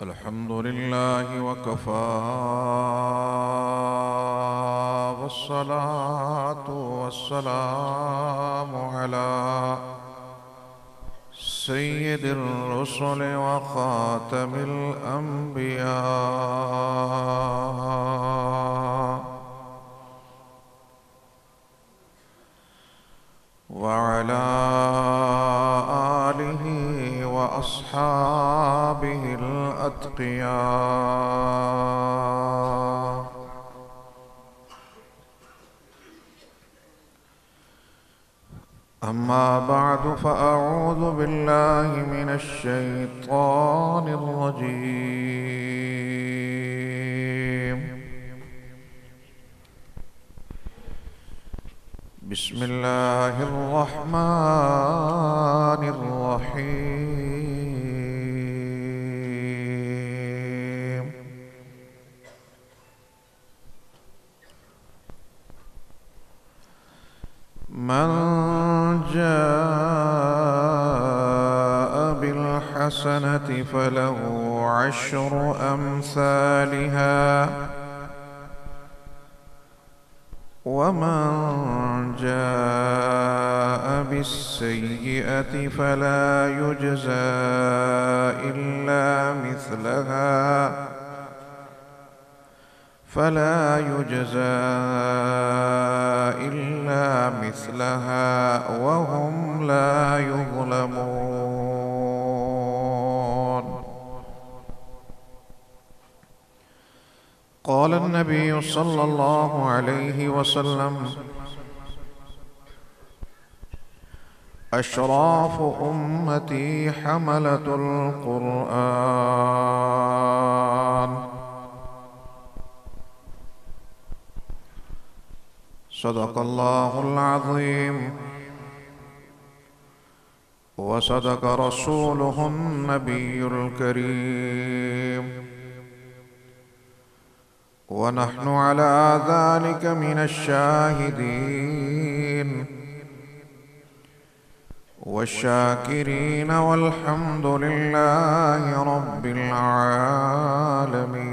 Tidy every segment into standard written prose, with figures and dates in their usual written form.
अल्हम्दुलिल्लाह वकफ़ा वस्सलातु वस्सलामु अला सय्यिदिर रुसुल व ख़ातमिल अंबिया व अला आलिहि व अस्हाबिहिल अत्क़िया। अम्मा बअद फ़अऊज़ु बिल्लाहि मिनश शैतानिर रजीम। बिस्मिल्लाहिर रहमानिर रहीम। मन जाअ बिल हसनति फलहु अश्रु अम्सालिहा वमन जाअ बिस्सय्यिअति फला युज्ज़ा इल्ला मिस्लहा वहुम ला युज़्लमून। क़ाल अन्नबी सल्लल्लाहु अलैहि वसल्लम अशराफ़ु उम्मती हमलतुल क़ुरआन। सदक़ल्लाहुल अज़ीम व सदक़ रसूलुहुन नबियुल करीम व नहनु अला ज़ालिका मिनश शाहिदीन वश्शाकिरीन वल्हम्दुलिल्लाहि रब्बिल आलमीन।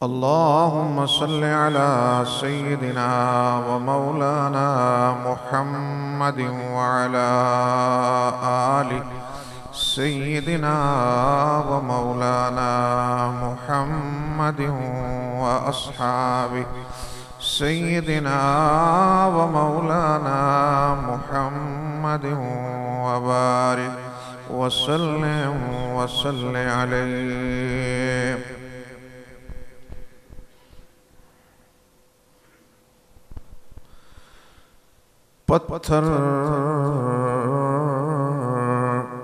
अल्लाहुम्मा सल्लि अला सय्यिदिना व मौलाना मुहम्मदिन व अला आलि सय्यिदिना व मौलाना मुहम्मदिन व अस्हाबि सय्यिदिना व मौलाना मुहम्मदिन व बारिक व सल्लि अलैहि। पत्थर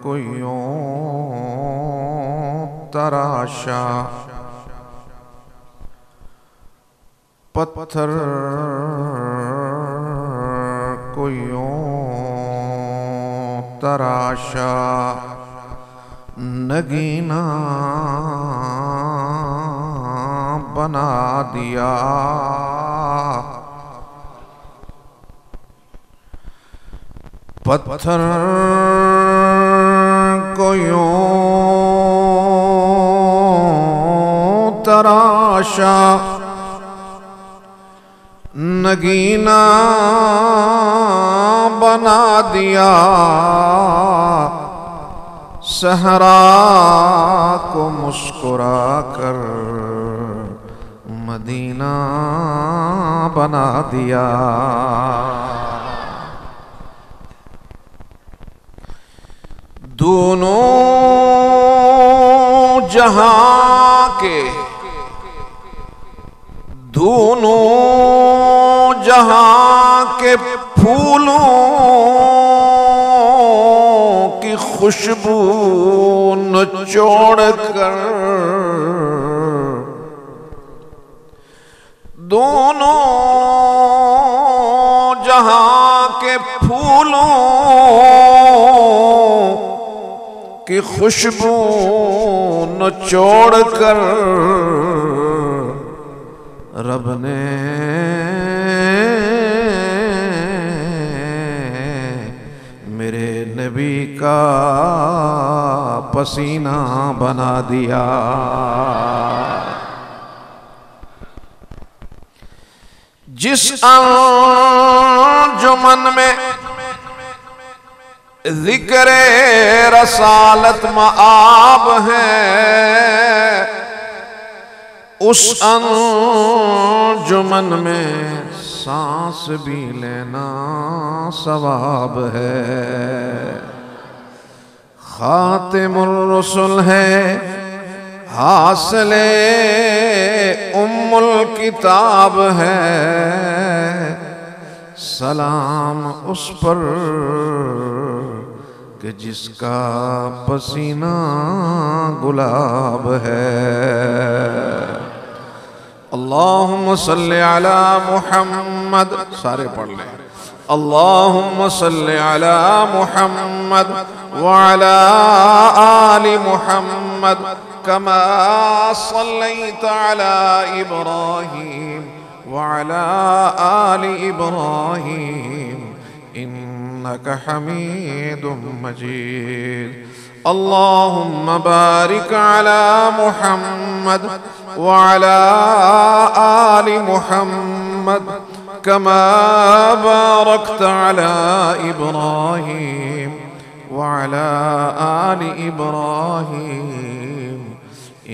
को यूं तराशा, पत्थर को यूं तराशा, नगीना बना दिया। पत्थर को यूं तराशा, नगीना बना दिया। सहरा को मुस्कुरा कर मदीना बना दिया। दोनों जहां के, दोनों जहां के फूलों की खुशबू निचोड़ कर, दोनों जहां के फूलों की खुशबू निचोड़ कर रब ने मेरे नबी का पसीना बना दिया। जिस अंजुमन में ज़िक्रे रसालत मआब है, उस अंजुमन में सांस भी लेना सवाब है। खातिमुर रसूल है, हासिले उम्मुल किताब है, सलाम उस पर कि जिसका पसीना गुलाब है। अल्लाहुम्मा सल्ली अला मुहम्मद, सारे पढ़ लें। अल्लाहुम्मा सल्ली अला मुहम्मद व अला आलि मुहम्मद कमा सल्लैत अला इब्राहीम व अला आलि इब्राहीम इन्नका हमीदुम मजीद। अल्लाहुम्मा बारिक अला मुहम्मद व अला आलि मुहम्मद कमा बारकत अला इब्राहीम व अला आलि इब्राहीम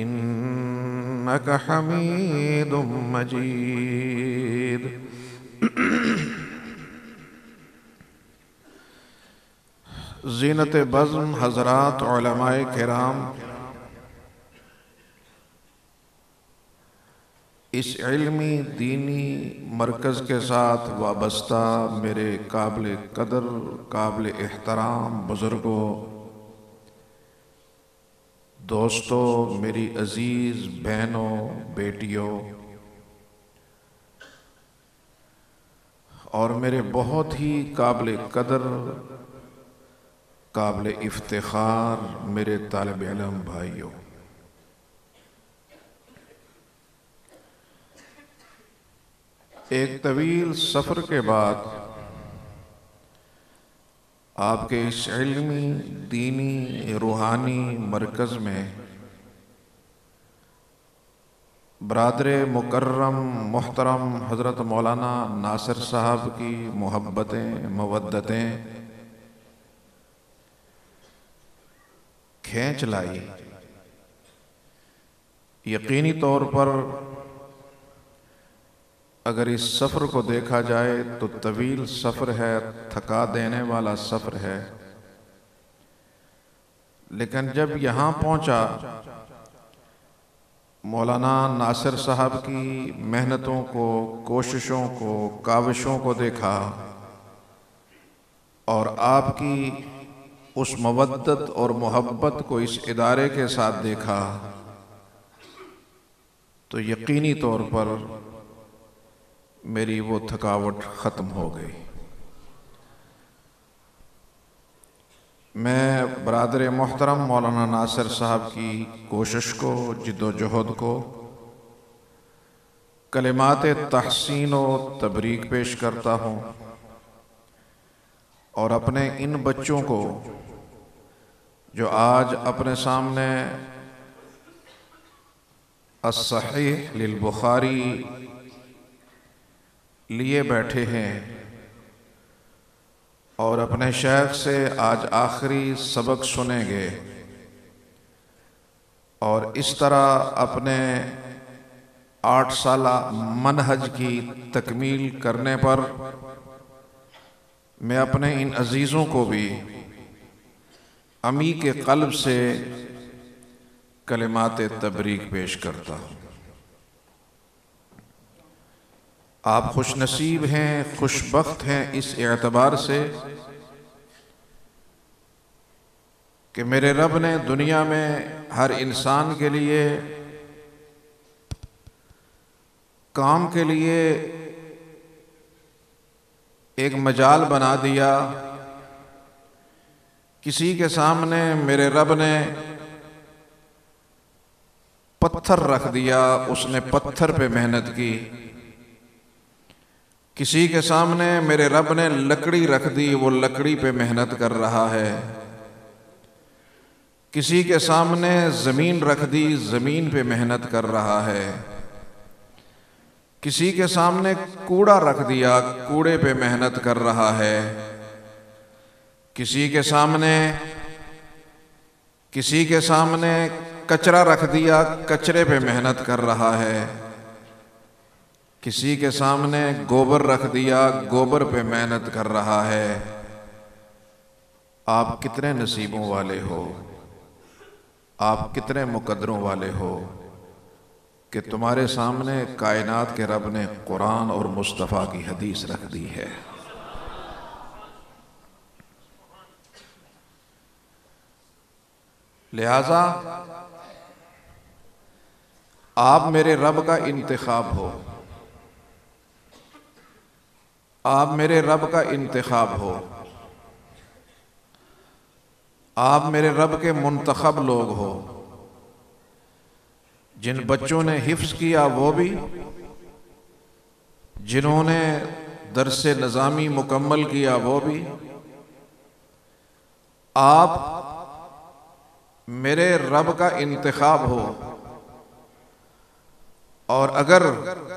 इन्नका हमीदुम मजीद। ज़ीनत बज़्म हज़रात उलमाए किराम, इस इल्मी दीनी मरकज़ के साथ वाबस्ता मेरे काबिल कदर काबिल एहतराम बुज़ुर्गों, दोस्तों, मेरी अज़ीज़ बहनों बेटियों और मेरे बहुत ही काबिल कदर काबिल इफ्तिखार मेरे तालिब इल्म भाइयों, एक तवील सफ़र के बाद आपके इस इल्मी दीनी रूहानी मरकज़ में बरादर मुकर्रम मुहतरम हज़रत मौलाना नासिर साहब की मोहब्बतें मवद्दतें खींच लाई। यकीनी तौर पर अगर इस सफ़र को देखा जाए तो तवील सफ़र है, थका देने वाला सफ़र है, लेकिन जब यहाँ पहुँचा मौलाना नासिर साहब की मेहनतों को, कोशिशों को, काविशों को देखा और आपकी उस मवद्दत और मोहब्बत को इस इदारे के साथ देखा तो यकीनी तौर पर मेरी वो थकावट ख़त्म हो गई। मैं बरादर मोहतरम मौलाना नासिर साहब की कोशिश को, जिद्दोजहद को कलिमात तहसीन व तबरीक पेश करता हूँ और अपने इन बच्चों को जो आज अपने सामने अस्सहीह लिल बुखारी लिए बैठे हैं और अपने शेख से आज आखिरी सबक सुनेंगे और इस तरह अपने 8 साला मनहज की तकमील करने पर मैं अपने इन अजीज़ों को भी अमी के क़ल्ब से कलिमात तबरीक पेश करता हूँ। आप खुश नसीब हैं, खुशबख्त हैं इस एतबार से कि मेरे रब ने दुनिया में हर इंसान के लिए काम के लिए एक मजाल बना दिया। किसी के सामने मेरे रब ने पत्थर रख दिया, उसने पत्थर पे मेहनत की किसी के सामने मेरे रब ने लकड़ी रख दी, वो लकड़ी पे मेहनत कर रहा है। किसी के सामने ज़मीन रख दी, ज़मीन पे मेहनत कर रहा है। किसी के सामने कूड़ा रख दिया, कूड़े पे मेहनत कर रहा है। किसी के सामने कचरा रख दिया, कचरे पे मेहनत कर रहा है। किसी के सामने गोबर रख दिया, गोबर पे मेहनत कर रहा है। आप कितने नसीबों वाले हो, आप कितने मुकद्दरों वाले हो कि तुम्हारे सामने कायनात के रब ने कुरान और मुस्तफ़ा की हदीस रख दी है। लिहाजा आप मेरे रब का इंतखाब हो, आप मेरे रब का इंतखाब हो, आप मेरे रब के मुंतखब लोग हो। जिन बच्चों ने हिफ्स किया वो भी, जिन्होंने दरसे निज़ामी मुकम्मल किया वो भी। आप मेरे रब का इंतखाब हो। और अगर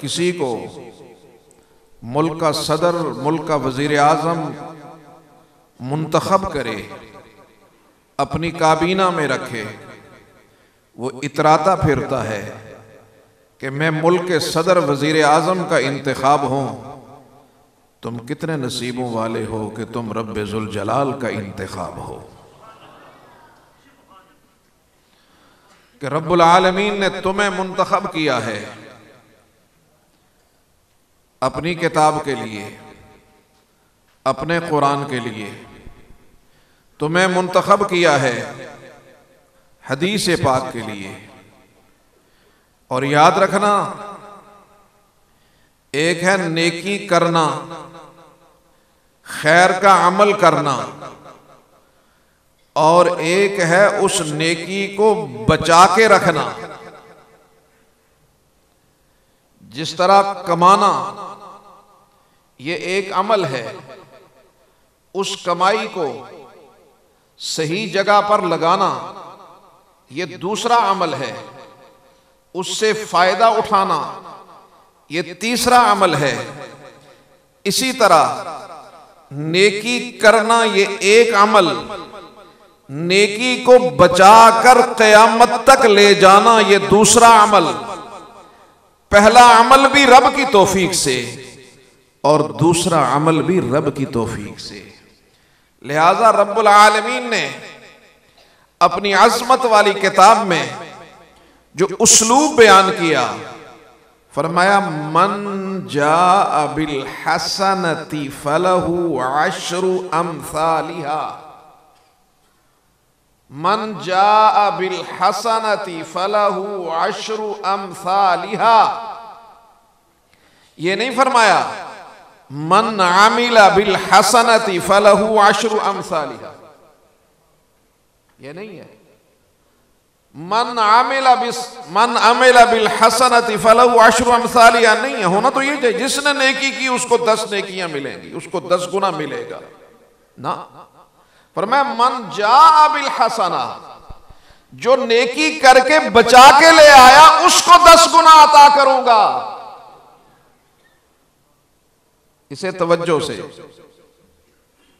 किसी को मुल्क का सदर, मुल्क का वज़ीर आज़म मुंतखब करे, अपनी काबीना में रखे, वो इतराता फिरता है कि मैं मुल्क के सदर वज़ीर आज़म का इंतखाब हूँ। तुम कितने नसीबों वाले हो कि तुम रब्बे ज़ुल जलाल का इंतखाब हो, कि रब्बुल आलमीन ने तुम्हें मुंतखब किया है अपनी किताब के लिए, अपने कुरान के लिए। तुम्हें मुंतखब किया है हदीस पाक के लिए। और याद रखना, एक है नेकी करना, खैर का अमल करना, और एक है उस नेकी को बचा के रखना। जिस तरह कमाना ये एक अमल है, उस कमाई को सही जगह पर लगाना ये दूसरा अमल है, उससे फायदा उठाना ये तीसरा अमल है। इसी तरह नेकी करना ये एक अमल, नेकी को बचाकर क़यामत तक ले जाना ये दूसरा अमल। पहला अमल भी रब की तौफीक से और दूसरा अमल भी रब की तौफीक से। लिहाजा रब्बुल आलमीन ने अपनी अज़मत वाली किताब में जो उसलूब बयान किया, फरमाया मन जाअ बिल हसनति फलहु अश्रु अम्सालिहा। मन जाअ बिल हसनति फलहु अश्रु अम्सालिहा। ये नहीं फरमाया मन आमिला बिल हसनति फलहु अश्रु अम्सालिहा, ये नहीं है। मन अमिला बिल हसनति फलहु अश्रु अम्सालिहा नहीं है। होना तो ये चाहिए जिसने नेकी की उसको 10 नेकियां मिलेंगी, उसको 10 गुना मिलेगा ना। पर मैं मन जा बिल हसना, जो नेकी करके बचा के ले आया उसको 10 गुना अता करूंगा। इसे तवज्जो से,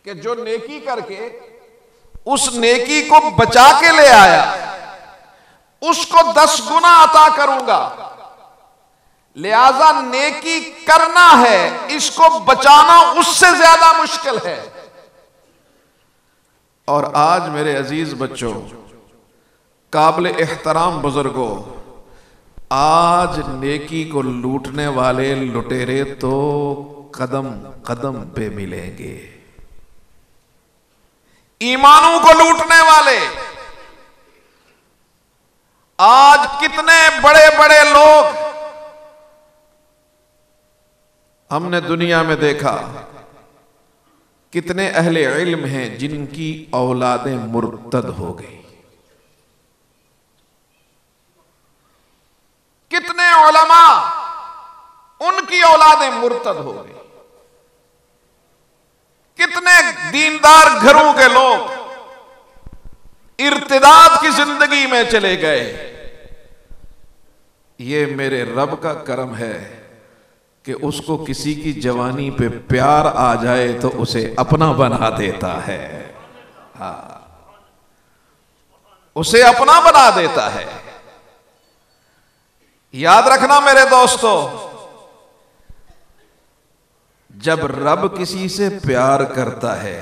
कि जो नेकी करके उस नेकी को बचा के ले आया उसको 10 गुना अता करूंगा। लिहाजा नेकी करना है, इसको बचाना उससे ज्यादा मुश्किल है। और आज मेरे अजीज बच्चों, काबिल एहतराम बुजुर्गों, आज नेकी को लूटने वाले लुटेरे तो कदम कदम पे मिलेंगे। ईमानों को लूटने वाले आज कितने बड़े बड़े लोग हमने दुनिया में देखा, कितने अहले इल्म हैं जिनकी औलादें मुर्तद हो गई। कितने उलमा उनकी औलादें मुर्तद हो गई। कितने दीनदार घरों के लोग इर्तिदाद की जिंदगी में चले गए। ये मेरे रब का करम है कि उसको किसी की जवानी पे प्यार आ जाए तो उसे अपना बना देता है। हाँ, उसे अपना बना देता है। याद रखना मेरे दोस्तों, जब रब किसी से प्यार करता है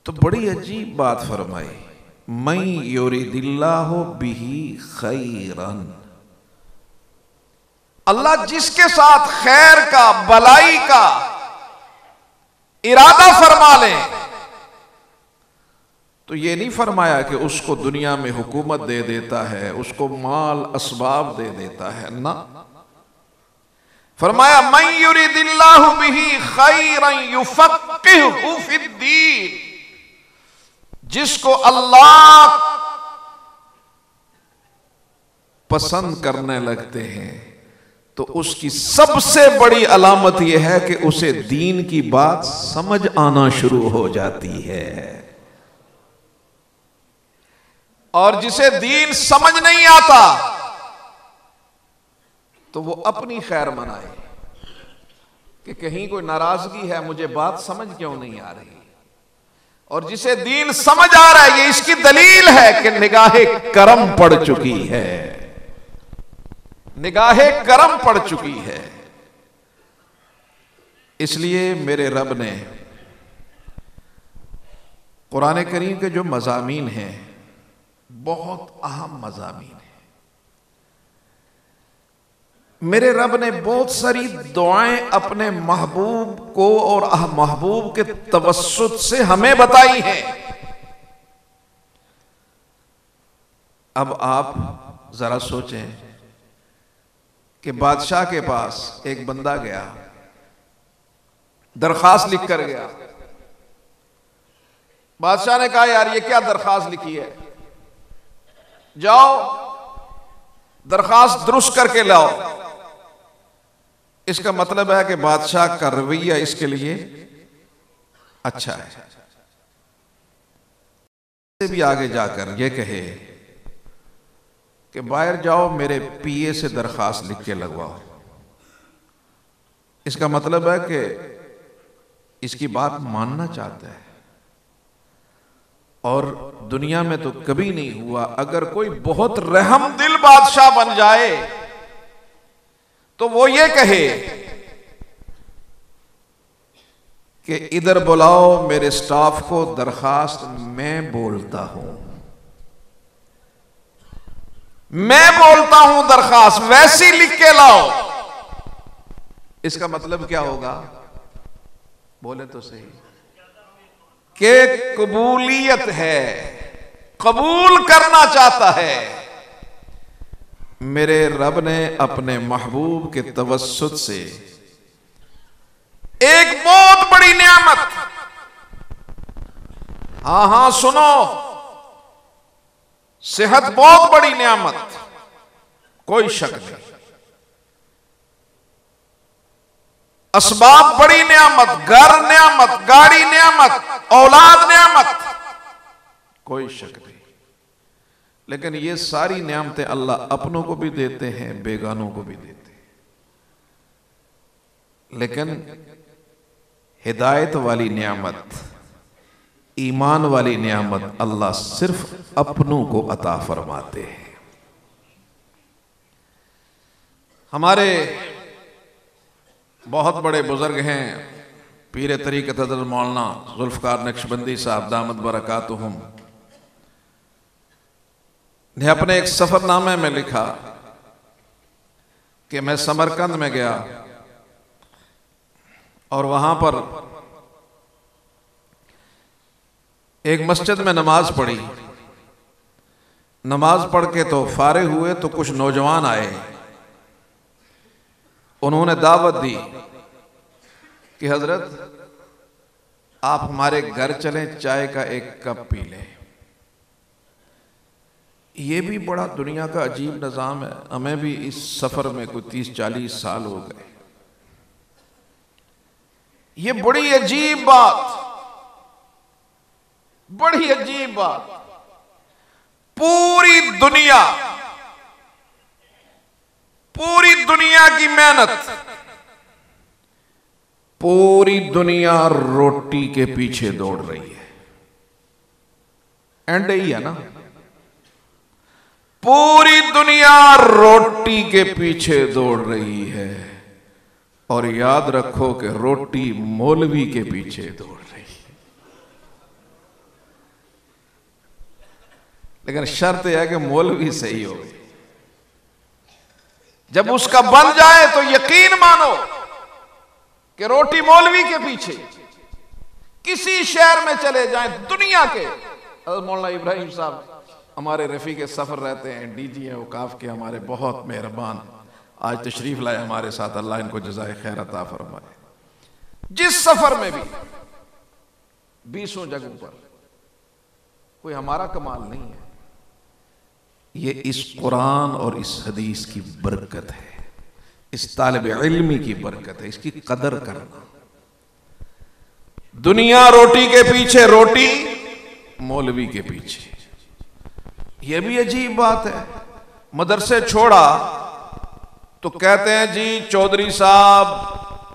तो बड़ी अजीब बात फरमाई, मैं युरिदिल्लाहु बिही खैरन। अल्लाह जिसके साथ खैर का, भलाई का इरादा फरमा ले तो ये नहीं फरमाया कि उसको दुनिया में हुकूमत दे देता है, उसको माल असबाब दे देता है ना। फरमाया मन युरिदिल्लाहु बिही खैरन युफक्किहु फिद्दीन। जिसको अल्लाह पसंद करने लगते हैं तो उसकी सबसे बड़ी अलामत यह है कि उसे दीन की बात समझ आना शुरू हो जाती है। और जिसे दीन समझ नहीं आता तो वो अपनी खैर मनाए कि कहीं कोई नाराजगी है, मुझे बात समझ क्यों नहीं आ रही। और जिसे दीन समझ आ रहा है, ये इसकी दलील है कि निगाहे करम पड़ चुकी है, निगाहे करम पड़ चुकी है। इसलिए मेरे रब ने कुरान करीम के जो मज़ामीन हैं बहुत अहम मज़ामीन है। मेरे रब ने बहुत सारी दुआएं अपने महबूब को और महबूब के तवस्सुत से हमें बताई हैं। अब आप जरा सोचें कि बादशाह के पास एक बंदा गया, दरखास्त लिख कर गया। बादशाह ने कहा यार ये क्या दरखास्त लिखी है, जाओ दरखास्त दुरुस्त करके लाओ। इसका मतलब है कि बादशाह का रवैया इसके लिए अच्छा है। से भी आगे जाकर यह कहे कि बाहर जाओ मेरे पीए से दरखास्त लिख के लगवाओ, इसका मतलब है कि इसकी बात मानना चाहता है। और दुनिया में तो कभी नहीं हुआ, अगर कोई बहुत रहम दिल बादशाह बन जाए तो वो ये कहे कि इधर बुलाओ मेरे स्टाफ को, दरखास्त मैं बोलता हूं, मैं बोलता हूं दरखास्त वैसी लिख के लाओ। इसका मतलब क्या होगा, बोले तो सही, कि कबूलियत है, कबूल करना चाहता है। मेरे रब ने अपने महबूब के तवस्सुत से एक बहुत बड़ी नियामत, हां सुनो, सेहत बहुत बड़ी नियामत, कोई शक नहीं, असबाब बड़ी नियामत, घर नियामत, गाड़ी नियामत, औलाद नियामत, कोई शक नहीं। लेकिन ये सारी नियामतें अल्लाह अपनों को भी देते हैं, बेगानों को भी देते हैं। लेकिन हिदायत वाली नियामत, ईमान वाली नियामत अल्लाह सिर्फ अपनों को अता फरमाते हैं। हमारे बहुत बड़े बुजुर्ग हैं, पीर तरीक़त हज़रत मौलाना ज़ुल्फ़कार नक्शबंदी साहब दामद बरकातुहुम ने अपने एक सफरनामे में लिखा कि मैं समरकंद में गया और वहां पर एक मस्जिद में नमाज पढ़ी। नमाज पढ़ के तो फारिग हुए तो कुछ नौजवान आए, उन्होंने दावत दी कि हजरत आप हमारे घर चलें, चाय का एक कप पी लें। ये भी बड़ा दुनिया का अजीब निज़ाम है। हमें भी इस सफ़र में कोई 30-40 साल हो गए। ये बड़ी अजीब बात, बड़ी अजीब बात। पूरी दुनिया की मेहनत, पूरी दुनिया रोटी के पीछे दौड़ रही है। एंड ही है ना, पूरी दुनिया रोटी के पीछे दौड़ रही है। और याद रखो कि रोटी मौलवी के पीछे दौड़ रही है। लेकिन शर्त यह है कि मौलवी सही हो। जब उसका बन जाए तो यकीन मानो कि रोटी मौलवी के पीछे। किसी शहर में चले जाएं दुनिया के, मौलाना इब्राहिम साहब हमारे रफीक सफर रहते हैं, डीजी हैं औकाफ के, हमारे बहुत मेहरबान, आज तशरीफ लाए हमारे साथ, अल्लाह इनको जज़ाए खैर अता फरमाए। जिस सफर में भी 20 जगहों पर, कोई हमारा कमाल नहीं है, ये इस कुरान और इस हदीस की बरकत है, इस तालिब इल्मी की बरकत है। इसकी कदर करना। दुनिया रोटी के पीछे, रोटी मौलवी के पीछे। यह भी अजीब बात है। मदरसे छोड़ा तो कहते हैं जी चौधरी साहब,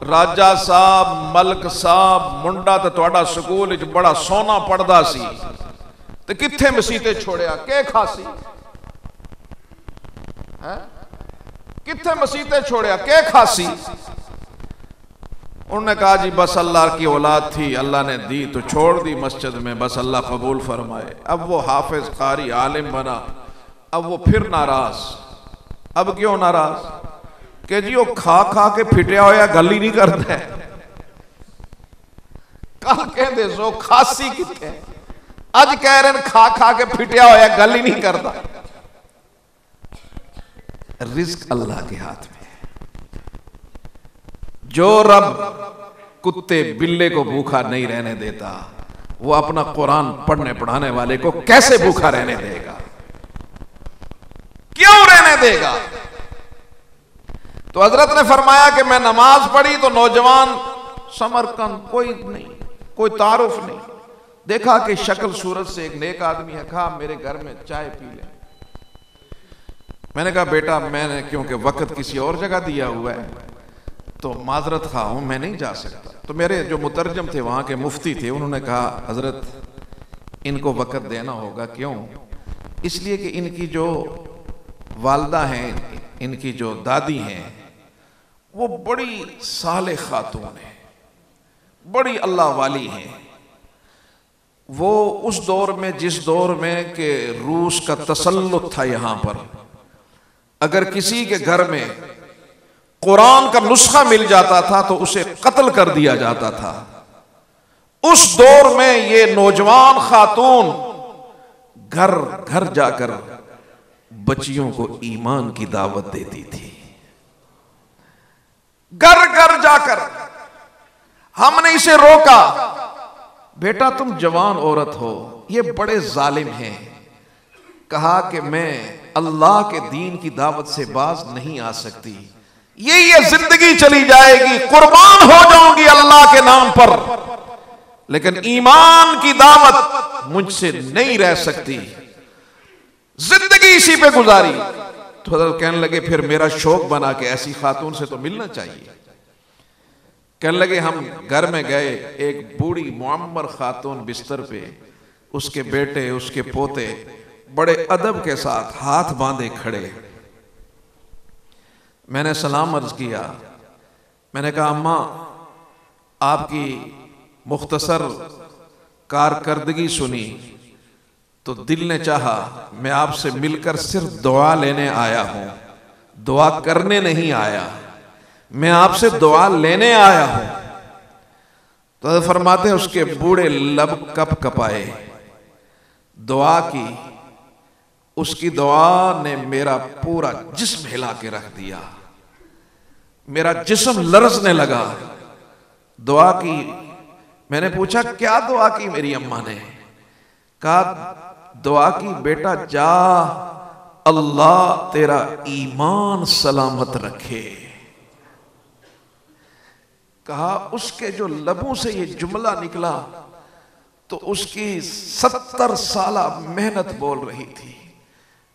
राजा साहब, मलक साहब, मुंडा तो तुहाडा स्कूल बड़ा सोना पढ़दा सी, ते कित्थे मसीते छोड़िया, के खासी है, कित्थे मसीते छोड़िया, के खासी। उन्होंने कहा जी बस अल्लाह की औलाद थी, अल्लाह ने दी तो छोड़ दी मस्जिद में, बस अल्लाह कबूल फरमाए। अब वो हाफिज कारी आलिम बना, अब वो फिर नाराज। अब क्यों नाराज? कि जी वो खा खा के फिटिया होया गल ही नहीं करता है। कल कहते सो खासी कितने, अज कह रहे खा खा के फिटिया होया गल ही नहीं करता। रिस्क अल्लाह के हाथ में। जो रब कुत्ते बिल्ले को भूखा नहीं रहने देता, वो अपना कुरान पढ़ने पढ़ाने वाले को कैसे भूखा रहने देगा? क्यों रहने देगा? तो हजरत ने फरमाया कि मैं नमाज पढ़ी तो नौजवान समरकंद, कोई नहीं, कोई तारुफ नहीं, देखा कि शक्ल सूरत से एक नेक आदमी है, कहा मेरे घर में चाय पी ले। मैंने कहा बेटा मैंने क्योंकि वक्त किसी और जगह दिया हुआ है तो माजरत खा हूं, मैं नहीं जा सकता। तो मेरे जो मुतरजम थे वहां के मुफ्ती थे, उन्होंने कहा हजरत इनको वक्त देना होगा। क्यों? इसलिए कि इनकी जो वालदा हैं, इनकी जो दादी हैं, वो बड़ी साले खातून है, बड़ी अल्लाह वाली हैं। वो उस दौर में, जिस दौर में कि रूस का तसल्लुत था यहाँ पर, अगर किसी के घर में कुरान का नुस्खा मिल जाता था तो उसे कत्ल कर दिया जाता था। उस दौर में ये नौजवान खातून घर घर जाकर बच्चियों को ईमान की दावत देती थी। घर घर जाकर हमने इसे रोका, बेटा तुम जवान औरत हो, ये बड़े जालिम हैं। कहा कि मैं अल्लाह के दीन की दावत से बाज नहीं आ सकती, ये जिंदगी चली जाएगी, कुर्बान हो जाऊंगी अल्लाह के नाम पर, लेकिन ईमान की दावत मुझसे नहीं रह सकती, जिंदगी इसी पे गुजारी। तो हज़रत कहने लगे फिर मेरा शौक बना कि ऐसी खातून से तो मिलना चाहिए। कहने लगे हम घर में गए, एक बूढ़ी मुअम्मर खातून बिस्तर पे, उसके बेटे उसके पोते बड़े अदब के साथ हाथ बांधे खड़े। मैंने सलाम अर्ज किया, मैंने कहा अम्मा आपकी मुख्तसर कारकर्दगी सुनी तो दिल ने चाहा मैं आपसे मिलकर सिर्फ दुआ लेने आया हूं, दुआ करने नहीं आया, मैं आपसे दुआ लेने आया हूं। तो फरमाते हैं उसके बूढ़े लब कप कपाए, दुआ की, उसकी दुआ ने मेरा पूरा जिस्म हिला के रख दिया, मेरा जिस्म लरजने लगा। दुआ की, मैंने पूछा क्या दुआ की मेरी अम्मा ने? कहा दुआ की बेटा जा अल्लाह तेरा ईमान सलामत रखे। कहा उसके जो लबों से ये जुमला निकला तो उसकी 70 साल मेहनत बोल रही थी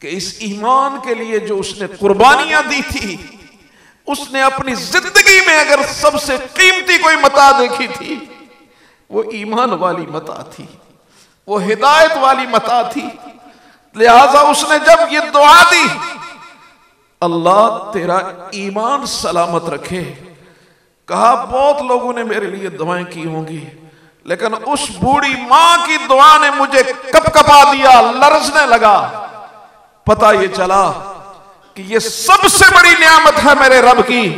कि इस ईमान के लिए जो उसने कुर्बानियां दी थी, उसने अपनी जिंदगी में अगर सबसे कीमती कोई मता देखी थी वो ईमान वाली मता थी, वो हिदायत वाली मता थी। लिहाजा उसने जब ये दुआ दी, अल्लाह तेरा ईमान सलामत रखे। कहा बहुत लोगों ने मेरे लिए दुआएं की होंगी, लेकिन उस बूढ़ी मां की दुआ ने मुझे कपकपा दिया, लरजने लगा। पता ये चला कि ये सबसे बड़ी नियामत है मेरे रब की।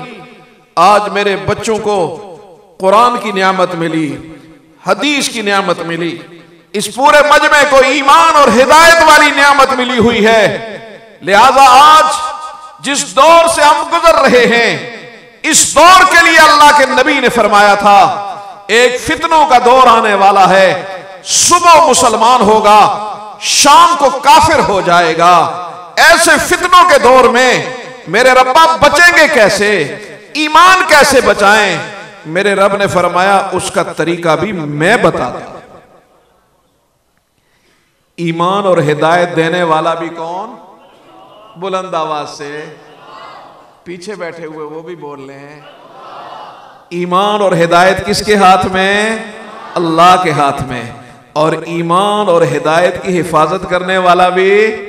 आज मेरे बच्चों को कुरान की नियामत मिली, हदीस की नियामत मिली, इस पूरे मजमे को ईमान और हिदायत वाली नियामत मिली हुई है। लिहाजा आज जिस दौर से हम गुजर रहे हैं, इस दौर के लिए अल्लाह के नबी ने फरमाया था एक फितनों का दौर आने वाला है। सुबह मुसलमान होगा, शाम को काफिर हो जाएगा। ऐसे फितनों के दौर में मेरे रब्बा बचेंगे कैसे, ईमान कैसे बचाएं? मेरे रब ने फरमाया उसका तरीका भी मैं बता दूं। ईमान और हिदायत देने वाला भी कौन? बुलंद आवाज से पीछे बैठे हुए वो भी बोल रहे हैं। ईमान और हिदायत किसके हाथ में? अल्लाह के हाथ में। और ईमान और हिदायत की हिफाजत करने वाला भी।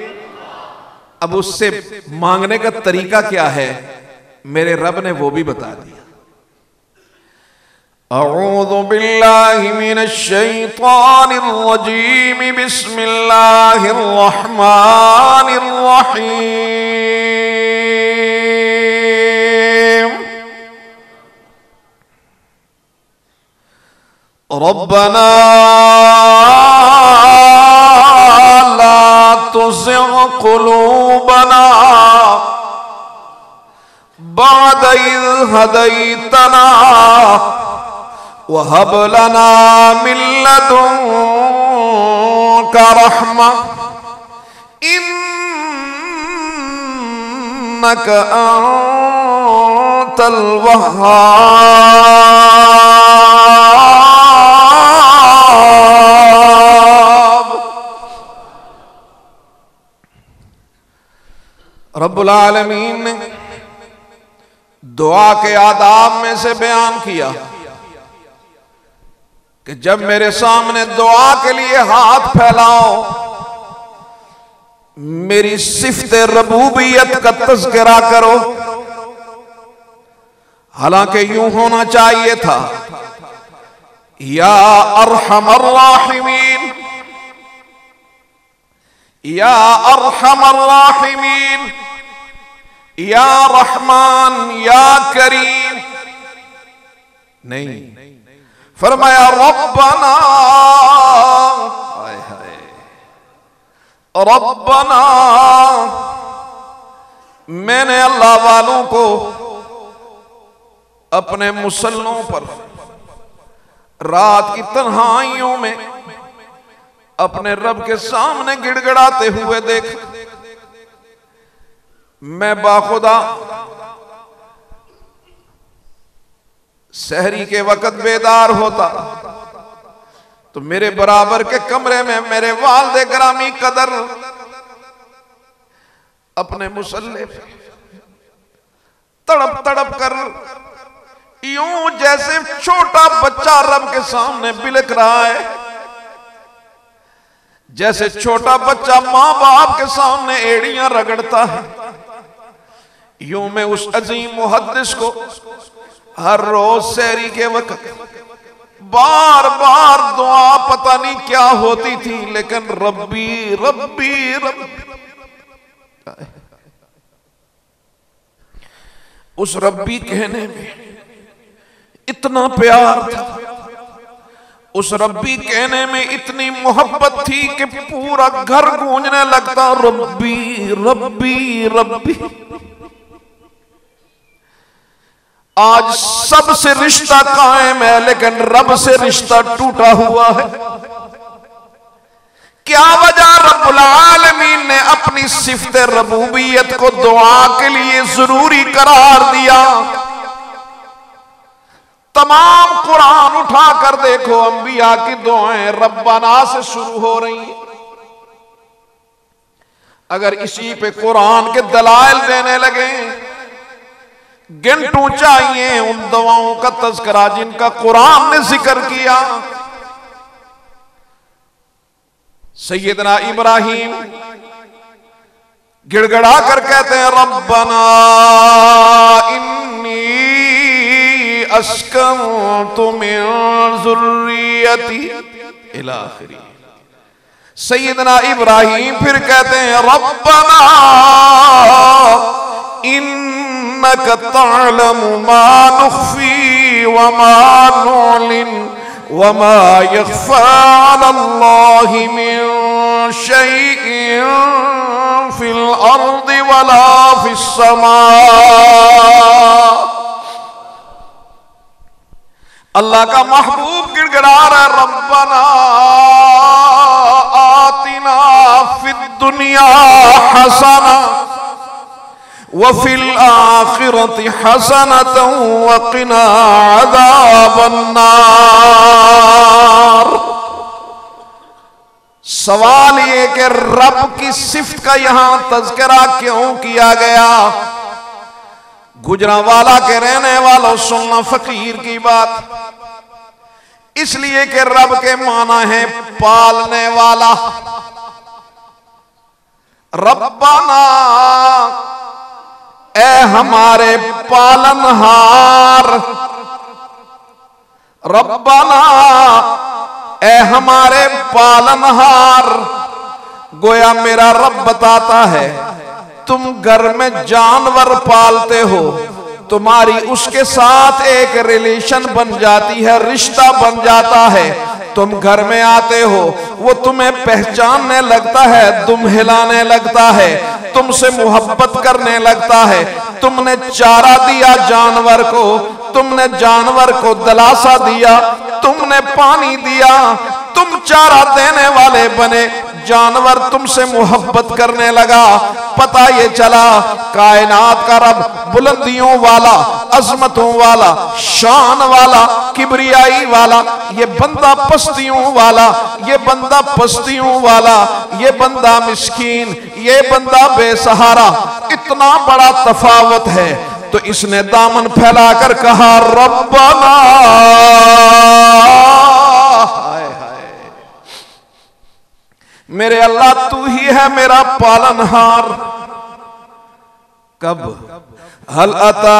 अब उससे मांगने का तरीका क्या है, मेरे रब ने वो भी बता दिया। अऊज़ु बिल्लाहि मिनश शैतानिर रजीम, बिस्मिल्लाहिर रहमानिर रहीम। रब्बना ला तुज़िग़ क़ुलूबना बअद इज़ हदैतना वहब लना मिन लदुनका रहमा इन्नका अंतल वह्हाब। रब्बुल आलमीन ने दुआ के आदाब में से बयान किया कि जब मेरे सामने दुआ के लिए हाथ फैलाओ, मेरी सिफ्त रबूबियत का तज़किरा करो। हालांकि यूं होना चाहिए था, या अरहमर राहिमीन, या अरहमर राहिमीन, या रहमान, या करीम। नहीं, फरमाया रब्बना, रब्बना। मैंने अल्लाह वालों को अपने मुसल्लों पर रात की तन्हाइयों में अपने रब के सामने गिड़गिड़ाते हुए देखा। मैं बाखुदा सहरी के वक्त बेदार होता तो मेरे बराबर के कमरे में मेरे वालिद ग्रामी कदर अपने मुसल्ले पे तड़प तड़प कर यूं जैसे छोटा बच्चा रब के सामने बिलख रहा है, जैसे छोटा बच्चा मां बाप के सामने एड़ियां रगड़ता है, यूं मैं उस अजीम मुहद्दिस को हर रोज सहरी के वक्त बार बार दुआ पता नहीं क्या होती थी, लेकिन रब्बी रब्बी रब्बी, उस रब्बी कहने में इतना प्यार था, उस रब्बी कहने में इतनी मोहब्बत थी कि पूरा घर गूंजने लगता रब्बी रब्बी रब्बी। आज सबसे रिश्ता कायम है, लेकिन रब से रिश्ता टूटा हुआ है। क्या वजह? रब्बुल आलमीन ने अपनी सिफ्त रबूबियत को दुआ के लिए जरूरी करार दिया, तमाम कुरान उठा कर देखो, अंबिया की दुआएं रब्बाना से शुरू हो रही हैं। अगर इसी पे कुरान के दलाइल देने लगे, गिनटू चाहिए उन दुआओं का तज़किरा जिनका कुरान ने जिक्र किया। सैयदना इब्राहीम गिड़गड़ा कर कहते हैं, रब्बना इन्नी अस्कनतु मिन ज़ुर्रियती इला आखिरी। सैयदना इब्राहीम फिर कहते हैं, रब्बना इन्नका तअलमु मा नुख्फी व मा नुअलिन व मा यख्फा अलल्लाहि मिन शैइन फिल अर्दि वला फिस समा। अल्लाह का महबूब गिड़गिड़ा रहा, रब्बना आतिना फिद दुनिया हसना व फिल आखिरति हसनतन व क़िना अज़ाबन नार। सवाल ये कि रब की सिफ्त का यहां तज़किरा क्यों किया गया? गुजरांवाला के रहने वालों, सुनना फकीर की बात, इसलिए कि रब के माना है पालने वाला। रब्बाना, ए हमारे पालनहार। रब्बाना, ए हमारे पालनहार। गोया मेरा रब बताता है, तुम घर में जानवर पालते हो, तुम्हारी उसके साथ एक रिलेशन बन जाती है, रिश्ता बन जाता है। तुम घर में आते हो, वो तुम्हें पहचानने लगता है, दुम हिलाने लगता है, तुमसे मोहब्बत करने लगता है। तुमने चारा दिया जानवर को, तुमने जानवर को दलासा दिया, तुमने पानी दिया, तुम चारा देने वाले बने, जानवर तुमसे मोहब्बत करने लगा। पता ये चला कायनात का रब बुलंदियों वाला, अजमतों वाला, शान वाला, किबरियाई वाला, ये बंदा पस्तियों वाला, ये बंदा पस्तियों वाला, ये बंदा मिस्कीन, ये बंदा बेसहारा। इतना बड़ा तफावत है, तो इसने दामन फैलाकर कहा, रब्बना, मेरे अल्लाह तू ही है मेरा पालनहार। कब? हल अता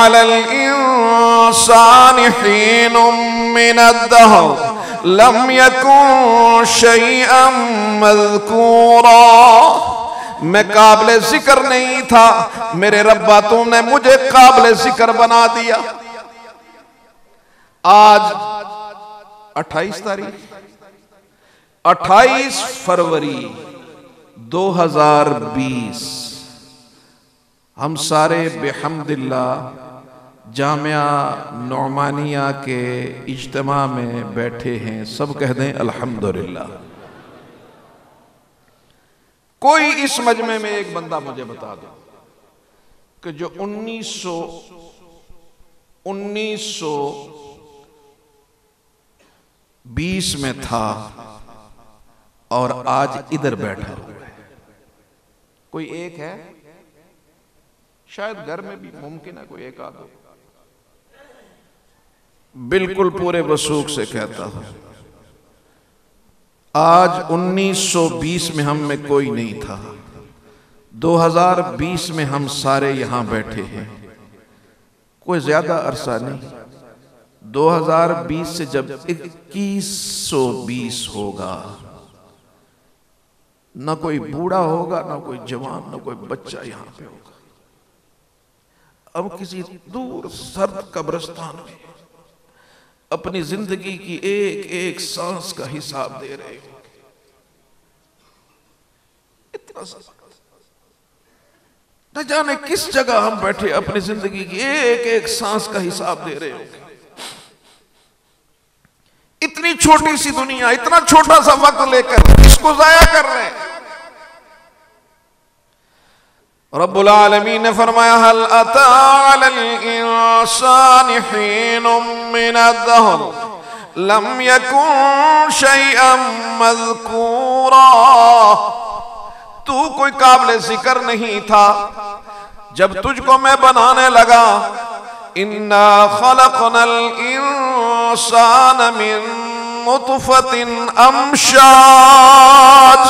अलल इंसान हीनुम मिनद्दहर लम यकुन शैअन मज़कूरा। मैं काबिल जिक्र नहीं था, मेरे रब्बा तुमने मुझे काबिल जिक्र बना दिया। आज 28 तारीख 28 फरवरी 2020 हम सारे बेहम्दिल्लाह जामिया नौमानिया के इज्तिमा में बैठे हैं। सब कह दें अल्हम्दुलिल्लाह। कोई इस मजमे में एक बंदा मुझे बता दो कि जो 1920 में था और आज इधर बैठा हुआ है। कोई एक है? शायद घर में भी मुमकिन है कोई एक आदमी। बिल्कुल पूरे वसूख से कहता हूं, आज 1920 में हम में कोई नहीं था, 2020 में हम सारे यहां बैठे हैं। कोई ज्यादा अरसा नहीं, 2020 से जब 2120 होगा, ना कोई बूढ़ा होगा, ना कोई जवान, ना कोई बच्चा यहां पे होगा। अब किसी दूर सर्द कब्रिस्तान में अपनी जिंदगी की एक एक सांस का हिसाब दे रहे हो। इतना न जाने किस जगह हम बैठे अपनी जिंदगी की एक एक सांस का हिसाब दे रहे हो। इतनी छोटी सी दुनिया, इतना छोटा सा वक्त लेकर इसको जाया कर रहे हैं। रब्बुल आलमीन ने फरमाया हल अता अलल इंसानि हीनुम मिनद-दहर लम यकुन शैअन मज़कूरा। तू कोई काबिल जिक्र नहीं था जब तुझको मैं बनाने लगा। इन्ना खलक़नल इंसान मिन नुतफ़तिन अमशाज।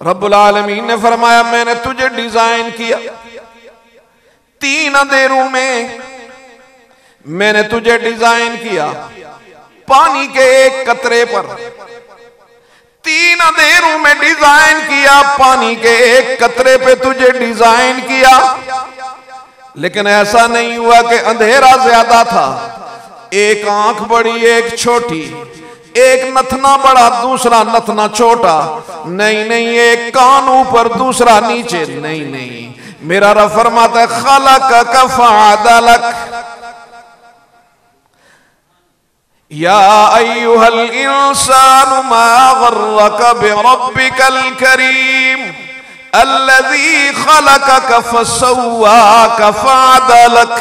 रब्बुल आलमीन ने फरमाया मैंने तुझे डिजाइन किया 3 अंधेरों में। मैंने तुझे डिजाइन किया पानी के एक कतरे पर। 3 अंधेरों में डिजाइन किया, पानी के एक कतरे पे तुझे डिजाइन किया। लेकिन ऐसा नहीं हुआ कि अंधेरा ज्यादा था, एक आंख बड़ी एक छोटी, एक नथना बड़ा दूसरा नथना छोटा। नहीं नहीं, एक कान ऊपर दूसरा नीचे। नहीं नहीं, मेरा रब फरमाता है खलक़क फ़अदलक या अय्युहल इंसानु मा गर्रक बिरब्बिकल करीम अल्लज़ी खलक़क फ़सव्वाक फ़अदलक।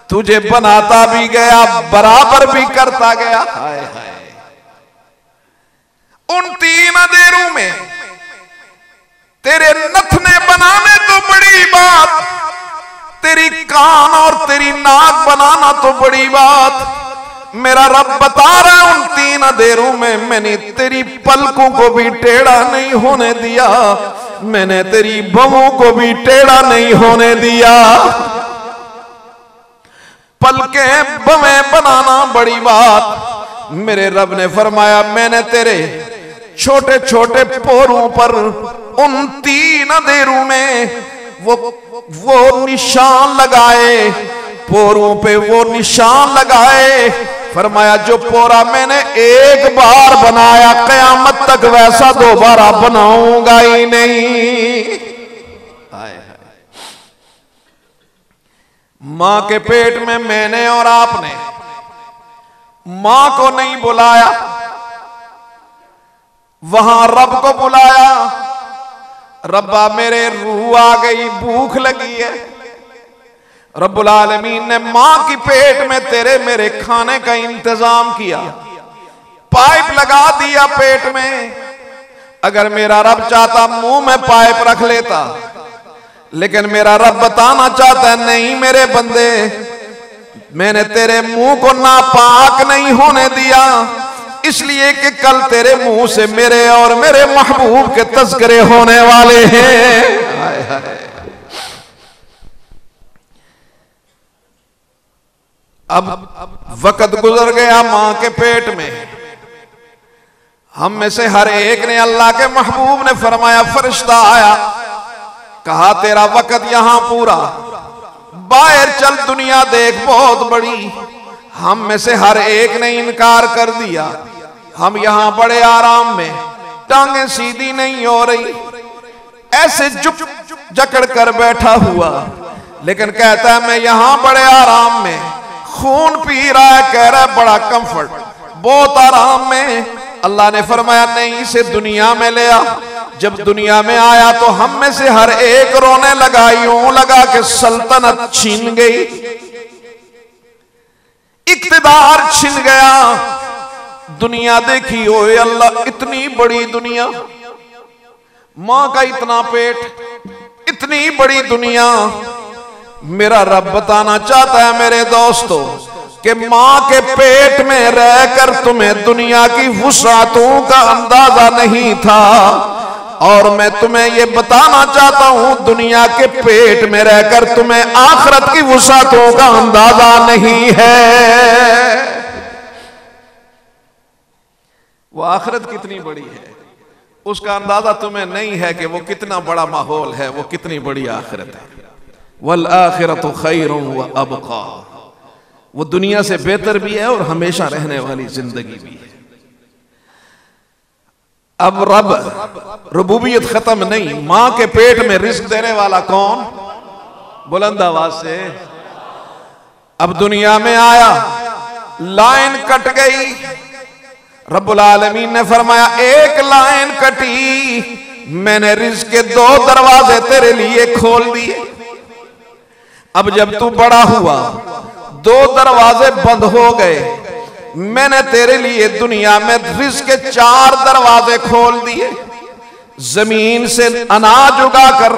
तुझे बनाता भी गया, बराबर भी करता गया। हाय हाय, उन 3 अंधेरों में तेरे नथने बनाने तो बड़ी बात, तेरी कान और तेरी नाक बनाना तो बड़ी बात। मेरा रब बता रहा है उन 3 अंधेरों में मैंने तेरी पलकों को भी टेढ़ा नहीं होने दिया, मैंने तेरी भवों को भी टेढ़ा नहीं होने दिया। पलके बवे बनाना बड़ी बात। मेरे रब ने फरमाया मैंने तेरे छोटे छोटे पोरों पर उन 3 अंधेरों में वो निशान लगाए, पोरों पे वो निशान लगाए। फरमाया जो पोरा मैंने एक बार बनाया कयामत तक वैसा दोबारा बनाऊंगा ही नहीं। मां के पेट में मैंने और आपने मां को नहीं बुलाया, वहां रब को बुलाया। रब्बा मेरे रूह आ गई, भूख लगी है। रब्बुल आलमीन ने मां की पेट में तेरे मेरे खाने का इंतजाम किया, पाइप लगा दिया पेट में। अगर मेरा रब चाहता मुंह में पाइप रख लेता, लेकिन मेरा रब बताना चाहता है नहीं मेरे बंदे, मैंने तेरे मुंह को नापाक नहीं होने दिया, इसलिए कि कल तेरे मुंह से मेरे और मेरे महबूब के तज़किरे होने वाले हैं। हाय हाय। अब वक्त गुजर गया मां के पेट में। हम में से हर एक ने, अल्लाह के महबूब ने फरमाया फरिश्ता आया, कहा तेरा वक्त यहां पूरा, बाहर चल दुनिया देख बहुत बड़ी। हम में से हर एक ने इनकार कर दिया। हम यहां बड़े आराम में, टांगे सीधी नहीं हो रही, ऐसे झुक जकड़ कर बैठा हुआ, लेकिन कहता है मैं यहां बड़े आराम में, खून पी रहा है, कह रहा है बड़ा कंफर्ट, बहुत आराम में। अल्लाह ने फरमाया नहीं, इसे दुनिया में ले आ। जब दुनिया में आया तो हम में से हर एक रोने लगा, यूं लगा कि सल्तनत छीन गई, इक्तिदार छिन गया। दुनिया देखी ओए अल्लाह, इतनी बड़ी दुनिया, मां का इतना पेट, इतनी बड़ी दुनिया। मेरा रब बताना चाहता है मेरे दोस्तों कि मां के पेट में रहकर तुम्हें दुनिया की वुसातों का अंदाजा नहीं था, और मैं तुम्हें ये बताना चाहता हूं दुनिया के पेट में रहकर तुम्हें आखिरत की वुसातों का अंदाजा नहीं है। वो आखिरत कितनी बड़ी है उसका अंदाजा तुम्हें नहीं है कि वो कितना बड़ा माहौल है, वो कितनी बड़ी आखिरत है। वल आखिरतु खैरुन व अबका, वो दुनिया से बेहतर भी है और हमेशा रहने वाली जिंदगी भी है। अब रब रुबूबियत खत्म नहीं, मां के पेट में रिस्क देने वाला कौन? बुलंद आवाज से। अब दुनिया में आया, लाइन कट गई। रब्बुल आलमीन ने फरमाया एक लाइन कटी, मैंने रिज़्क़ के 2 दरवाजे तेरे लिए खोल दिए। अब जब तू बड़ा हुआ 2 दरवाजे बंद हो गए, मैंने तेरे लिए दुनिया में रिज़्क़ के 4 दरवाजे खोल दिए। जमीन से अनाज उगाकर,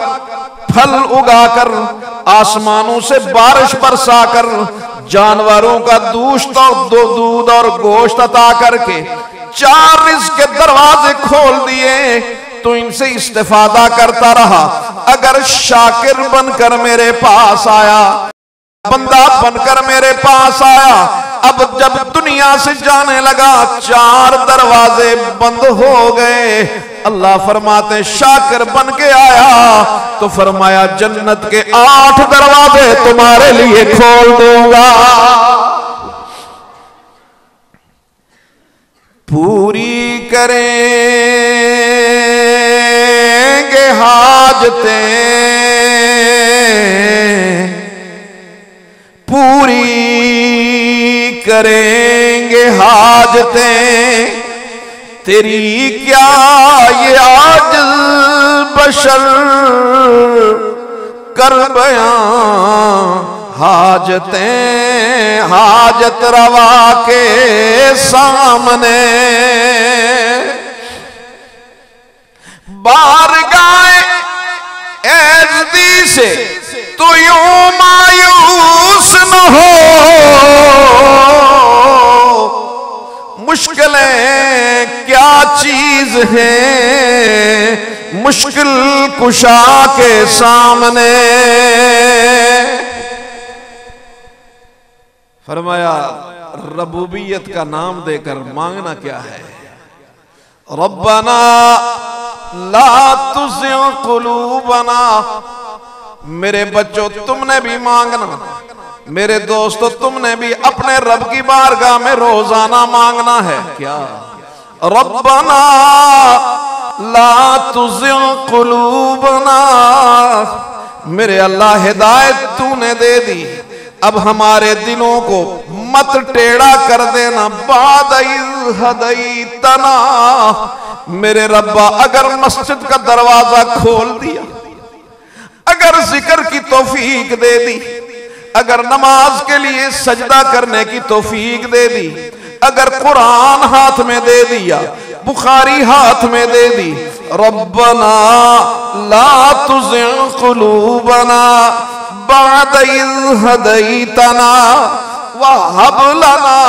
फल उगाकर, आसमानों से बारिश बरसाकर, जानवरों का दूध और गोश्त अता करके 4 रिज़्क़ के दरवाजे खोल दिए। तो इनसे इस्तेफादा करता रहा। अगर शाकिर बनकर मेरे पास आया, बंदा बनकर मेरे पास आया, अब जब दुनिया से जाने लगा 4 दरवाजे बंद हो गए। अल्लाह फरमाते शाकिर बन के आया तो फरमाया जन्नत के 8 दरवाजे तुम्हारे लिए खोल दूंगा। पूरी करेंगे हाजतें, पूरी करेंगे हाजतें, तेरी क्या ये आज बशर कर बयां हाजतें, हाजत रवा के सामने। बारगाए एज़दी से तो यूं मायूस न हो, मुश्किलें क्या चीज हैं मुश्किल कुशा के सामने। फरमाया रबूबियत का नाम देकर मांगना क्या है। रब्बना ला तुज़िग़ क़ुलूबना, मेरे बच्चों तुमने भी मांगना, मेरे दोस्तों तुमने भी अपने रब की बारगाह में रोजाना मांगना है। क्या? रब्बना ला तुज़िग़ क़ुलूबना, मेरे अल्लाह हिदायत तूने दे दी, अब हमारे दिलों को मत टेढ़ा कर देना। बाद इज़ हदैतना, मेरे रब्बा अगर मस्जिद का दरवाजा खोल दिया, अगर जिक्र की तौफीक दे दी, अगर नमाज के लिए सजदा करने की तौफीक दे दी, अगर कुरान हाथ में दे दिया, बुखारी हाथ में दे दी, रब्बना ला तुज़िग़ क़ुलूबना बाद इज़ हदैतना वहब लना।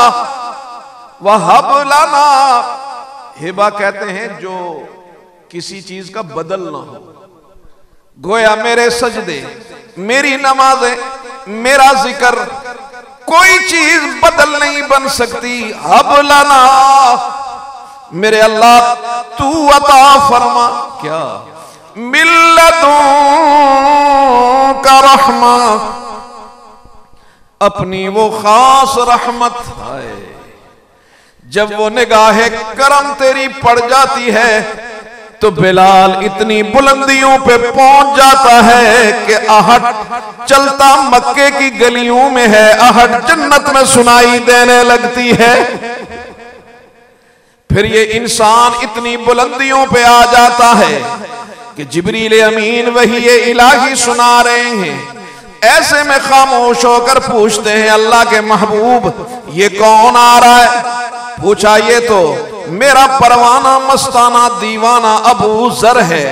हिबा कहते हैं जो किसी चीज का बदल ना हो। गोया मेरे सजदे, मेरी नमाजें, मेरा जिक्र, कोई चीज बदल नहीं बन सकती। हब लना, मेरे अल्लाह तू अता फरमा। क्या? मिल्लतों का रहमा, अपनी वो खास रहमत है। जब वो निगाहे करम तेरी पड़ जाती है तो बिलाल इतनी बुलंदियों पे पहुंच जाता है कि आहट चलता मक्के की गलियों में है, आहट जन्नत में सुनाई देने लगती है। फिर ये इंसान इतनी बुलंदियों पे आ जाता है कि जिब्रील अमीन वही ये इलाही सुना रहे हैं। ऐसे में खामोश होकर पूछते हैं अल्लाह के महबूब ये कौन आ रहा है? पूछा ये तो मेरा परवाना मस्ताना दीवाना अबू जर है।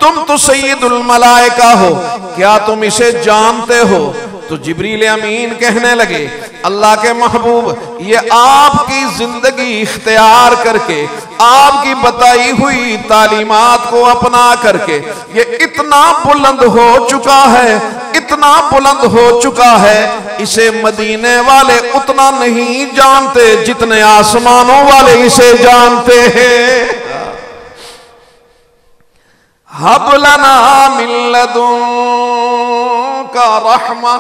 तुम तो सैयदुल मलाइका हो, क्या तुम इसे जानते हो? तो जिब्रील अमीन कहने लगे अल्लाह के महबूब ये आपकी जिंदगी इख्तियार करके, आपकी बताई हुई तालीमात को अपना करके ये इतना बुलंद हो चुका है, इतना बुलंद हो चुका है, इसे मदीने वाले उतना नहीं जानते जितने आसमानों वाले इसे जानते हैं। हब लना मिन लदुनका रहमा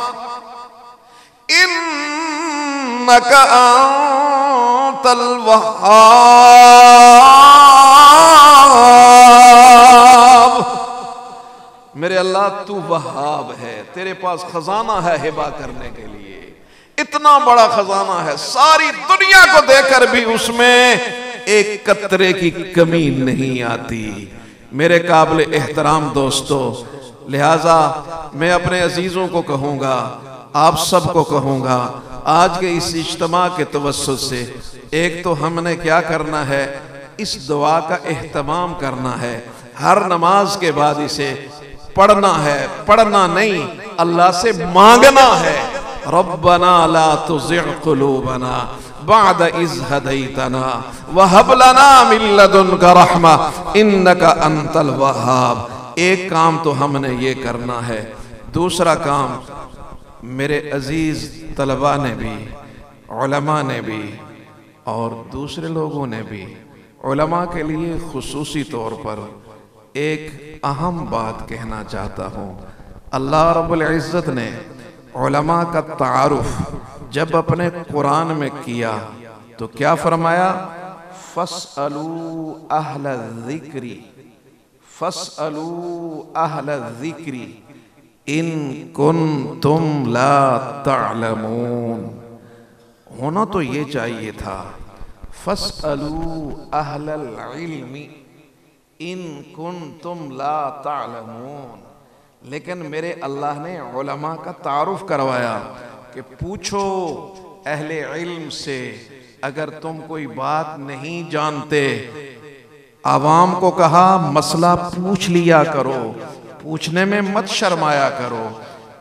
इन्नका अंतल वहाब। मेरे अल्लाह तू वहाब है, तेरे पास खजाना है हिबा करने के लिए, इतना बड़ा खजाना है, सारी दुनिया को देकर भी उसमें एक कतरे की कमी नहीं आती। मेरे काबिल एहतराम दोस्तों, लिहाजा मैं अपने अजीज़ों को कहूँगा, आप सबको कहूँगा, आज के इस इज्तिमा के तवस्सुत से एक तो हमने क्या करना है, इस दुआ का एहतमाम करना है। हर नमाज के बाद इसे पढ़ना है, पढ़ना नहीं अल्लाह से मांगना है। रब्बना ला तुज़िग़ क़ुलूबना बअद इज़ हदैतना व हब लना मिन लदुनका रहमा इन्नका अंतल वहाब। एक काम तो हमने ये करना है। दूसरा काम, मेरे अजीज तलबा ने भी, उलमा ने भी और दूसरे लोगों ने भी, उलमा के लिए खुसूसी तौर पर एक अहम बात कहना चाहता हूँ। अल्लाह रब्बुल इज़्ज़त ने उलमा का तारुफ जब अपने कुरान में किया तो क्या फरमाया, फस्अलू अहल ज़िक्री, फस्अलू अहल ज़िक्री इन कुन्तुम ला तअलमून। होना तो ये चाहिए था, फस्अलू अहलल इल्मी इन कुन्तुम ला तअलमून, लेकिन मेरे अल्लाह ने उलमा का तारुफ करवाया कि पूछो अहले इल्म से, अगर तुम कोई बात नहीं जानते। आवाम को कहा मसला पूछ लिया करो, पूछने में मत शर्माया करो,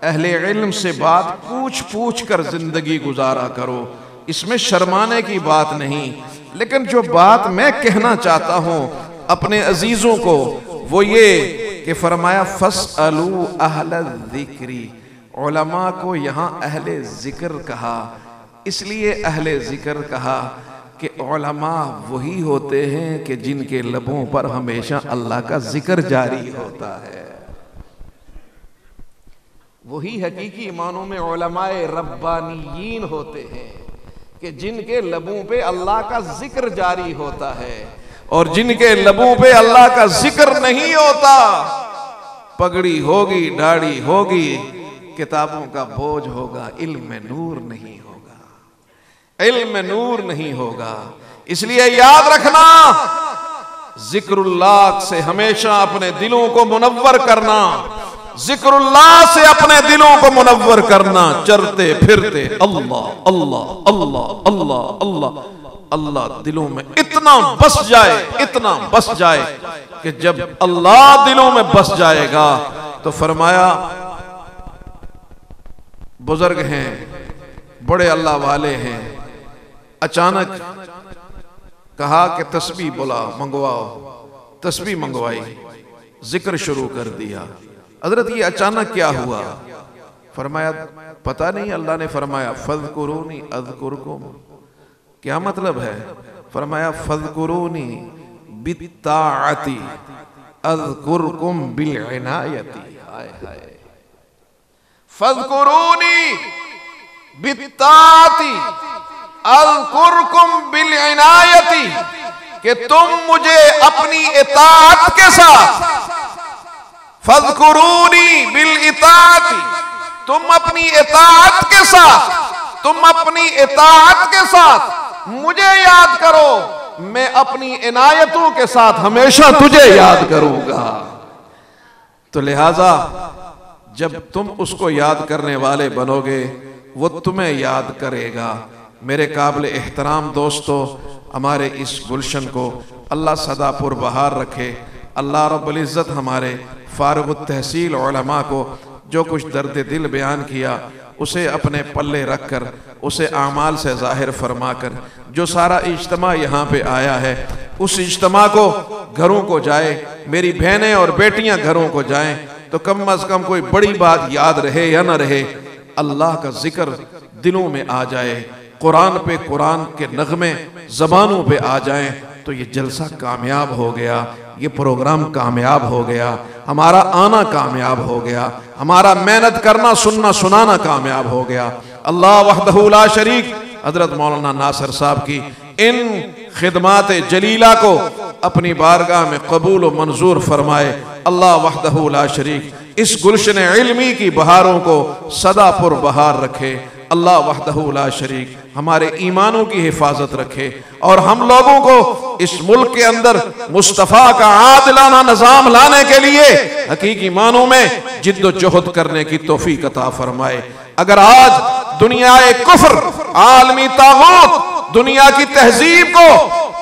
अहले इल्म से बात पूछ पूछ कर जिंदगी गुजारा करो, इसमें शर्माने की बात नहीं। लेकिन जो बात मैं कहना चाहता हूँ अपने अजीजों को वो ये कि फरमाया फस्अलू अहल ज़िक्री। उलमा को यहाँ अहले ज़िक्र कहा, इसलिए अहले ज़िक्र कहा कि उलमा वही होते हैं कि जिनके लबों पर हमेशा अल्लाह का जिक्र जारी होता है। वही हकीकी मानों में उलमाए रब्बानियीन होते हैं कि जिनके लबों पे अल्लाह का जिक्र जारी होता है, और जिनके लबों पे अल्लाह का जिक्र नहीं होता, पगड़ी होगी, दाढ़ी होगी, किताबों का बोझ होगा, इल्म में नूर नहीं होगा, इल्म में नूर नहीं होगा। इसलिए याद रखना, जिक्रुल्लाह से हमेशा अपने दिलों को मुनव्वर करना, जिक्रुल्लाह से अपने दिलों को मुनव्वर करना। चलते फिरते अल्लाह अल्लाह अल्लाह अल्लाह अल्लाह अल्लाह दिलों में इतना बस जाए, इतना बस जाए कि जब अल्लाह दिलों में बस जाएगा तो फरमाया, बुजुर्ग हैं, बड़े अल्लाह वाले हैं, अचानक कहा कि तस्बीह बुला मंगवाओ, तस्बीह मंगवाई, जिक्र शुरू कर दिया। हजरत ये अचानक क्या हुआ? फरमाया पता नहीं, अल्लाह ने फरमाया फज़कुरूनी अज़कुरकुम। क्या मतलब है? फरमाया फज़कुरूनी बित्ताअती अज़कुरकुम बिलइनायती। हाय हाय, फज़कुरूनी बित्ताअती अज़कुरकुम बिलइनायती, कि तुम मुझे अपनी इताअत के साथ, फज़कुरूनी बिलइताअती, तुम अपनी इताअत के साथ, तुम अपनी इताअत के साथ मुझे याद करो, मैं अपनी इनायतों के साथ हमेशा तुझे याद करूंगा। तो लिहाजा जब तुम उसको याद करने वाले बनोगे वो तुम्हें याद करेगा। मेरे काबिल एहतराम दोस्तों, हमारे इस गुलशन को अल्लाह सदा पुरबहार रखे। अल्लाह रब्बुल इज़्ज़त हमारे फारिग़ुत तहसील उलमा को जो कुछ दर्द दिल बयान किया उसे अपने पल्ले रख कर, उसे आमाल से ज़ाहिर फरमा कर, जो सारा इज्तिमा यहाँ पे आया है उस इज्तिमा को घरों को जाए, मेरी बहनें और बेटियाँ घरों को जाएं, तो कम अज़ कम कोई बड़ी बात याद रहे या न रहे, अल्लाह का जिक्र दिलों में आ जाए, कुरान पे कुरान के नगमे ज़बानों पे आ जाएं, तो ये जलसा कामयाब हो गया, ये प्रोग्राम कामयाब हो गया, हमारा आना कामयाब हो गया, हमारा मेहनत करना सुनना सुनाना कामयाब हो गया। अल्लाह वहदहू ला शरीक हजरत मौलाना नासिर साहब की इन खिदमात जलीला को अपनी बारगाह में कबूल व मंजूर फरमाए। अल्लाह वहदहू ला शरीक इस गुलशन इल्मी की बहारों को सदा पुर बहार रखे। अल्लाह वहदहू ला शरीक हमारे ईमानों की हिफाजत रखे और हम लोगों को इस मुल्क के अंदर मुस्तफ़ा का आदिलाना निज़ाम लाने के लिए हकीकी मानों में जिद्दोजहद करने की तौफीक अता फरमाए। अगर आज दुनिया कुफ्र, आलमी तागूत दुनिया की तहजीब को,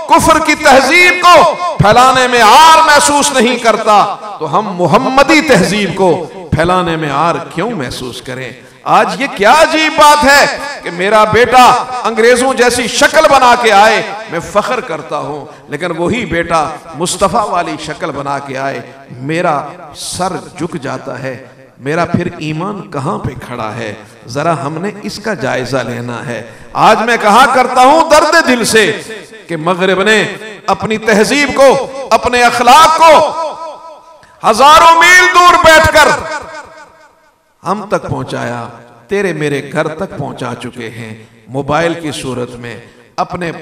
कुफ्र की तहजीब को फैलाने में आर महसूस नहीं करता, तो हम मुहम्मदी तहजीब को फैलाने में आर क्यों महसूस करें। आज ये क्या अजीब बात है कि मेरा बेटा अंग्रेजों जैसी शक्ल बना के आए, मैं फख्र करता हूं, लेकिन वही बेटा मुस्तफ़ा वाली शक्ल बना के आए, मेरा सर झुक जाता है। मेरा फिर ईमान कहां पे खड़ा है, जरा हमने इसका जायजा लेना है। आज मैं कहा करता हूं दर्द दिल से कि मगरिब ने अपनी तहजीब को, अपने अखलाक को हजारों मील दूर बैठकर हम तक पहुंचाया, तेरे मेरे घर तक पहुंचा चुके हैं। मोबाइल की सूरत में, अपने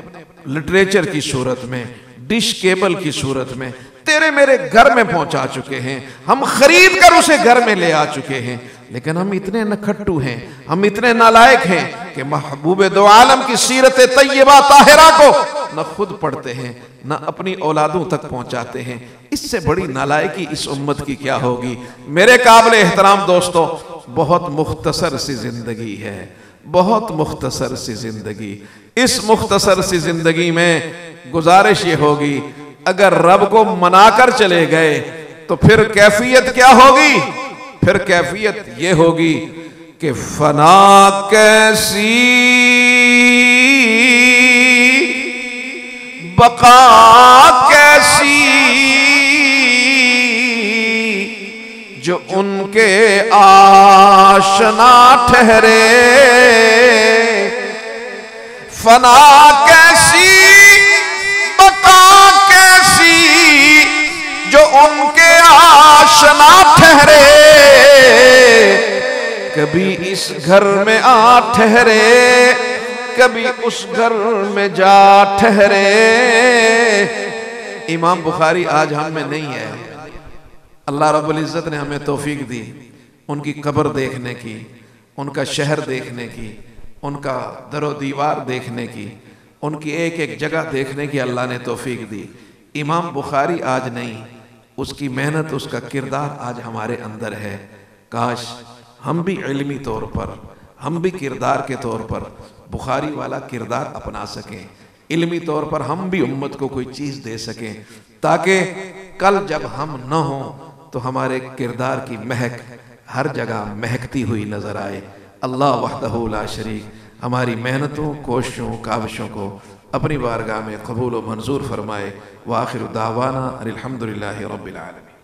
लिटरेचर की सूरत में, डिश केबल की सूरत में तेरे मेरे घर में पहुंचा चुके हैं। हम खरीद कर उसे घर में ले आ चुके हैं, लेकिन हम इतने नखट्टू हैं, हम इतने नालायक हैं कि महबूब दो आलम की सीरत तैयबा ताहिरा को न खुद पढ़ते हैं, न अपनी औलादों तक पहुंचाते हैं। इससे बड़ी नालायकी इस उम्मत की क्या होगी। मेरे काबिल एहतराम दोस्तों, बहुत मुख्तसर सी जिंदगी है, बहुत मुख्तसर सी जिंदगी। इस मुख्तसर सी जिंदगी में गुजारिश ये होगी, अगर रब को मनाकर चले गए तो फिर कैफियत क्या होगी। फिर कैफियत ये होगी कि फना कैसी बका कैसी, जो उनके आशना ठहरे। फना कैसी बका कैसी, जो उनके आशना ठहरे। कभी इस घर में आ ठहरे, कभी उस घर में जा ठहरे। इमाम बुखारी आज हम में नहीं है। अल्लाह रब्बुल इज़्ज़त ने हमें तौफीक दी उनकी कब्र देखने की, उनका शहर देखने की, उनका दरो दीवार देखने की, उनकी एक एक जगह देखने की अल्लाह ने तौफीक दी। इमाम बुखारी आज नहीं, उसकी मेहनत, उसका किरदार आज हमारे अंदर है। काश हम भी इल्मी तौर पर, हम भी किरदार के तौर पर बुखारी वाला किरदार अपना सकें, इल्मी तौर पर हम भी उम्मत को कोई चीज़ दे सकें, ताकि कल जब हम न हों तो हमारे किरदार की महक हर जगह महकती हुई नजर आए। अल्लाह वहदहू ला शरीक हमारी मेहनतों, कोशिशों, काविशों को अपनी बारगाह में कबूल व मंजूर फरमाए। व आखिर दावाना अल्हम्दुलिल्लाहि रब्बिल आलमीन।